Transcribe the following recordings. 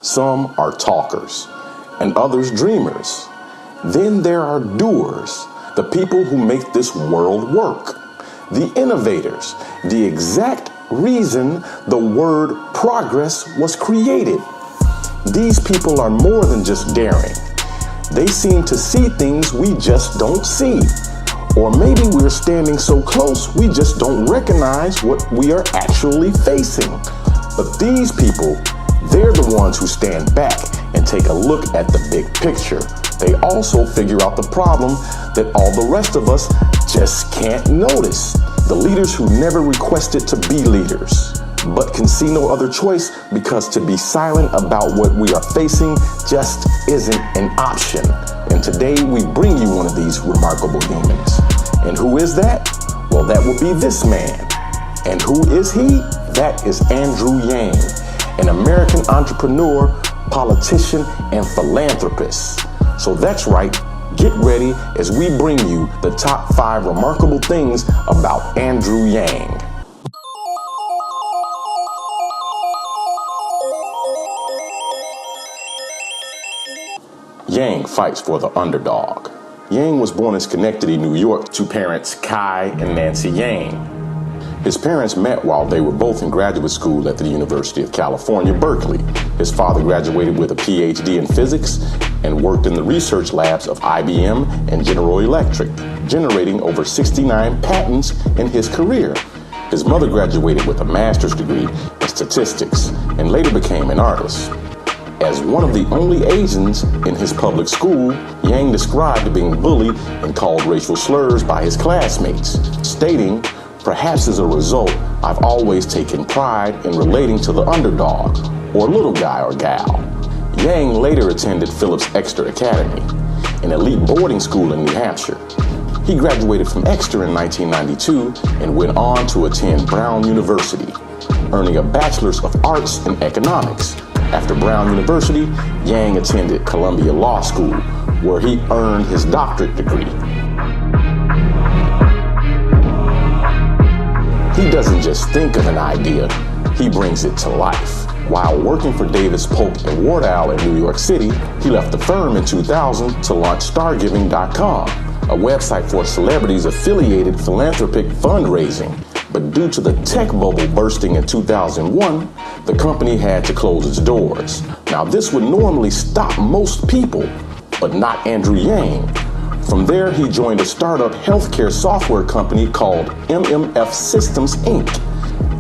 Some are talkers and others dreamers. Then there are doers, the people who make this world work. The innovators, the exact reason the word progress was created. These people are more than just daring. They seem to see things we just don't see. Or maybe we're standing so close we just don't recognize what we are actually facing. But these people, they're the ones who stand back and take a look at the big picture. They also figure out the problem that all the rest of us just can't notice. The leaders who never requested to be leaders, but can see no other choice because to be silent about what we are facing just isn't an option. And today we bring you one of these remarkable humans. And who is that? Well, that will be this man. And who is he? That is Andrew Yang, an American entrepreneur, politician, and philanthropist. So that's right, get ready as we bring you the top 5 remarkable things about Andrew Yang. Yang fights for the underdog. Yang was born in Schenectady, New York, to parents Kai and Nancy Yang. His parents met while they were both in graduate school at the University of California, Berkeley. His father graduated with a PhD in physics and worked in the research labs of IBM and General Electric, generating over 69 patents in his career. His mother graduated with a master's degree in statistics and later became an artist. As one of the only Asians in his public school, Yang described being bullied and called racial slurs by his classmates, stating, "Perhaps as a result, I've always taken pride in relating to the underdog, or little guy or gal." Yang later attended Phillips Exeter Academy, an elite boarding school in New Hampshire. He graduated from Exeter in 1992 and went on to attend Brown University, earning a Bachelor's of Arts in Economics. After Brown University, Yang attended Columbia Law School, where he earned his doctorate degree. He doesn't just think of an idea, he brings it to life. While working for Davis Polk & Wardell in New York City, he left the firm in 2000 to launch StarGiving.com, a website for celebrities-affiliated philanthropic fundraising. But due to the tech bubble bursting in 2001, the company had to close its doors. Now, this would normally stop most people, but not Andrew Yang. From there, he joined a startup healthcare software company called MMF Systems, Inc.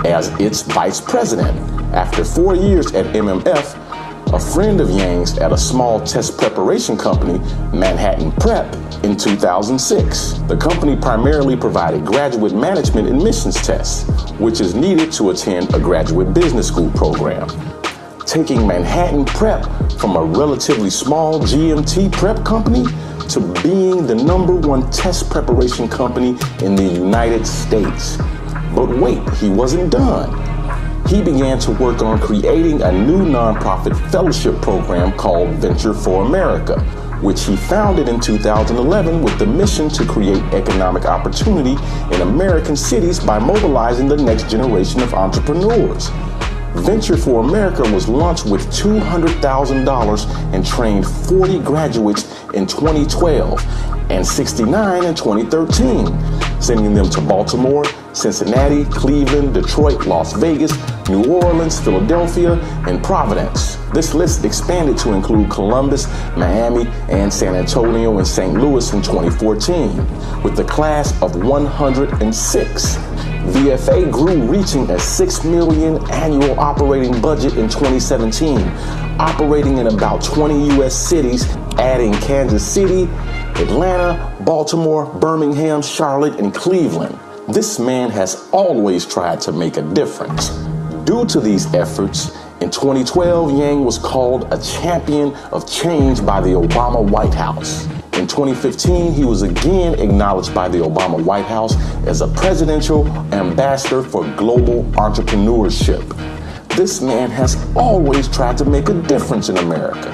as its vice president. After 4 years at MMF, a friend of Yang's at a small test preparation company, Manhattan Prep, in 2006. The company primarily provided graduate management admissions tests, which is needed to attend a graduate business school program. Taking Manhattan Prep from a relatively small GMT prep company to being the #1 test preparation company in the United States. But wait, he wasn't done. He began to work on creating a new nonprofit fellowship program called Venture for America, which he founded in 2011 with the mission to create economic opportunity in American cities by mobilizing the next generation of entrepreneurs. Venture for America was launched with $200,000 and trained 40 graduates in 2012 and 69 in 2013, sending them to Baltimore, Cincinnati, Cleveland, Detroit, Las Vegas, New Orleans, Philadelphia, and Providence. This list expanded to include Columbus, Miami, and San Antonio and St. Louis in 2014, with the class of 106. VFA grew, reaching a $6 million annual operating budget in 2017, operating in about 20 U.S. cities, adding Kansas City, Atlanta, Baltimore, Birmingham, Charlotte, and Cleveland. This man has always tried to make a difference. Due to these efforts, in 2012, Yang was called a champion of change by the Obama White House. In 2015, he was again acknowledged by the Obama White House as a presidential ambassador for global entrepreneurship. This man has always tried to make a difference in America.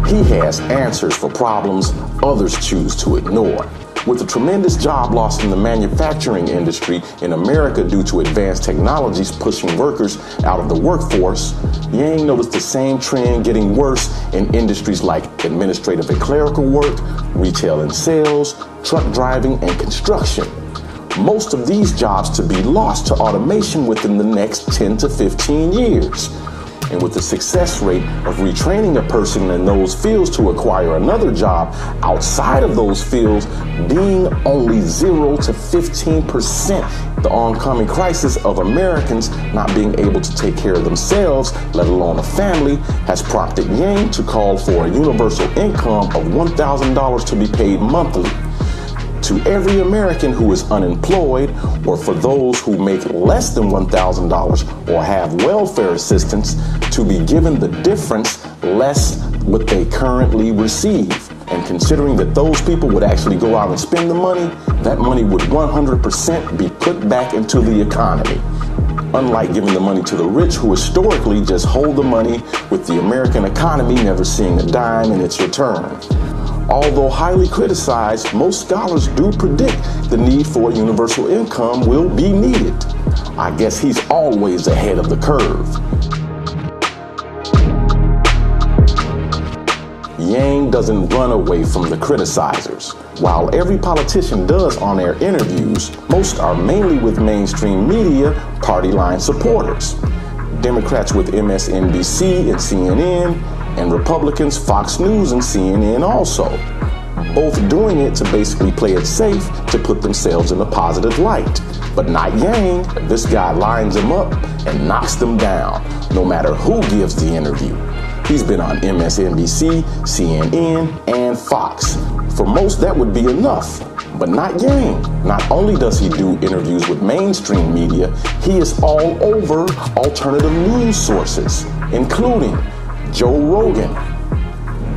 He has answers for problems others choose to ignore. With the tremendous job loss in the manufacturing industry in America due to advanced technologies pushing workers out of the workforce, Yang noticed the same trend getting worse in industries like administrative and clerical work, retail and sales, truck driving, and construction. Most of these jobs to be lost to automation within the next 10 to 15 years. And with the success rate of retraining a person in those fields to acquire another job outside of those fields being only 0 to 15%, the oncoming crisis of Americans not being able to take care of themselves, let alone a family, has prompted Yang to call for a universal income of $1,000 to be paid monthly to every American who is unemployed, or for those who make less than $1,000 or have welfare assistance to be given the difference less what they currently receive. And considering that those people would actually go out and spend the money, that money would 100% be put back into the economy. Unlike giving the money to the rich who historically just hold the money with the American economy never seeing a dime in its return. Although highly criticized, most scholars do predict the need for a universal income will be needed. I guess he's always ahead of the curve. Yang doesn't run away from the criticizers. While every politician does on-air interviews, most are mainly with mainstream media party line supporters. Democrats with MSNBC and CNN, and Republicans Fox News and CNN also. Both doing it to basically play it safe to put themselves in a positive light. But not Yang. This guy lines them up and knocks them down, no matter who gives the interview. He's been on MSNBC, CNN, and Fox. For most, that would be enough. But not Yang. Not only does he do interviews with mainstream media, he is all over alternative news sources, including Joe Rogan,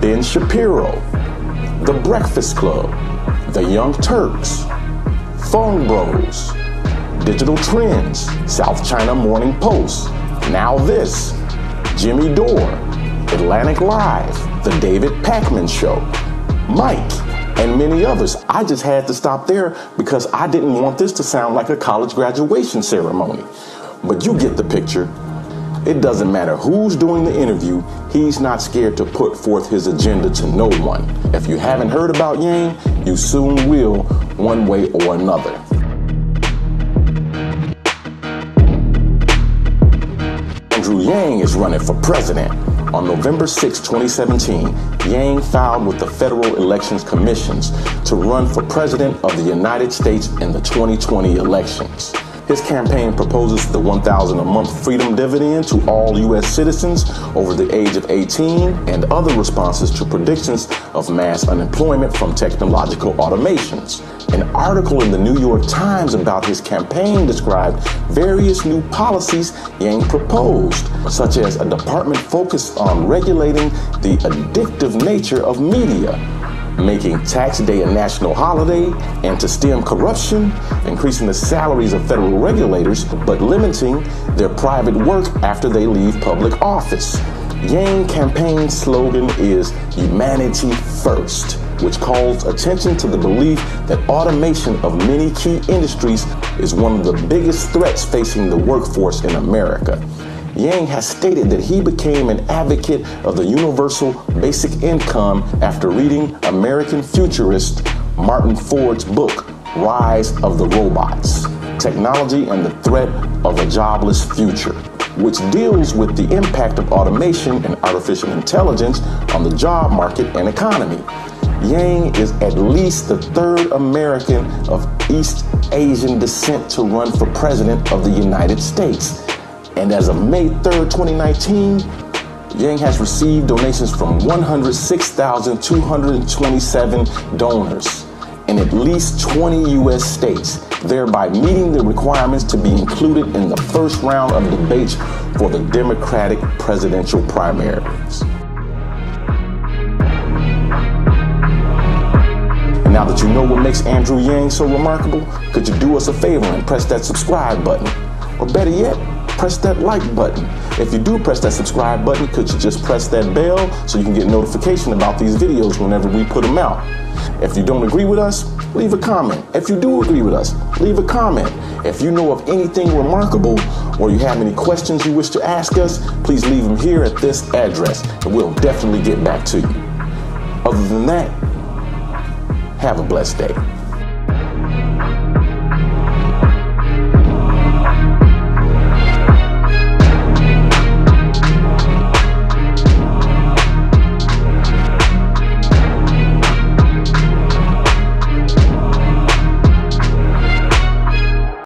Ben Shapiro, The Breakfast Club, The Young Turks, Phone Bros, Digital Trends, South China Morning Post, Now This, Jimmy Dore, Atlantic Live, The David Pakman Show, Mike, and many others. I just had to stop there because I didn't want this to sound like a college graduation ceremony. But you get the picture. It doesn't matter who's doing the interview, he's not scared to put forth his agenda to no one. If you haven't heard about Yang, you soon will, one way or another. Andrew Yang is running for president. On November 6, 2017, Yang filed with the Federal Elections Commissions to run for president of the United States in the 2020 elections. His campaign proposes the $1,000 a month freedom dividend to all U.S. citizens over the age of 18 and other responses to predictions of mass unemployment from technological automations. An article in the New York Times about his campaign described various new policies Yang proposed, such as a department focused on regulating the addictive nature of media, making tax day a national holiday, and to stem corruption, increasing the salaries of federal regulators, but limiting their private work after they leave public office. Yang campaign slogan is Humanity First, which calls attention to the belief that automation of many key industries is one of the biggest threats facing the workforce in America. Yang has stated that he became an advocate of the universal basic income after reading American futurist Martin Ford's book, Rise of the Robots: Technology and the Threat of a Jobless Future, which deals with the impact of automation and artificial intelligence on the job market and economy. Yang is at least the third American of East Asian descent to run for president of the United States. And as of May 3rd, 2019, Yang has received donations from 106,227 donors in at least 20 U.S. states, thereby meeting the requirements to be included in the first round of debates for the Democratic presidential primaries. And now that you know what makes Andrew Yang so remarkable, could you do us a favor and press that subscribe button? Or better yet, press that like button. If you do press that subscribe button, could you just press that bell so you can get notification about these videos whenever we put them out? If you don't agree with us, leave a comment. If you do agree with us, leave a comment. If you know of anything remarkable or you have any questions you wish to ask us, please leave them here at this address and we'll definitely get back to you. Other than that, have a blessed day.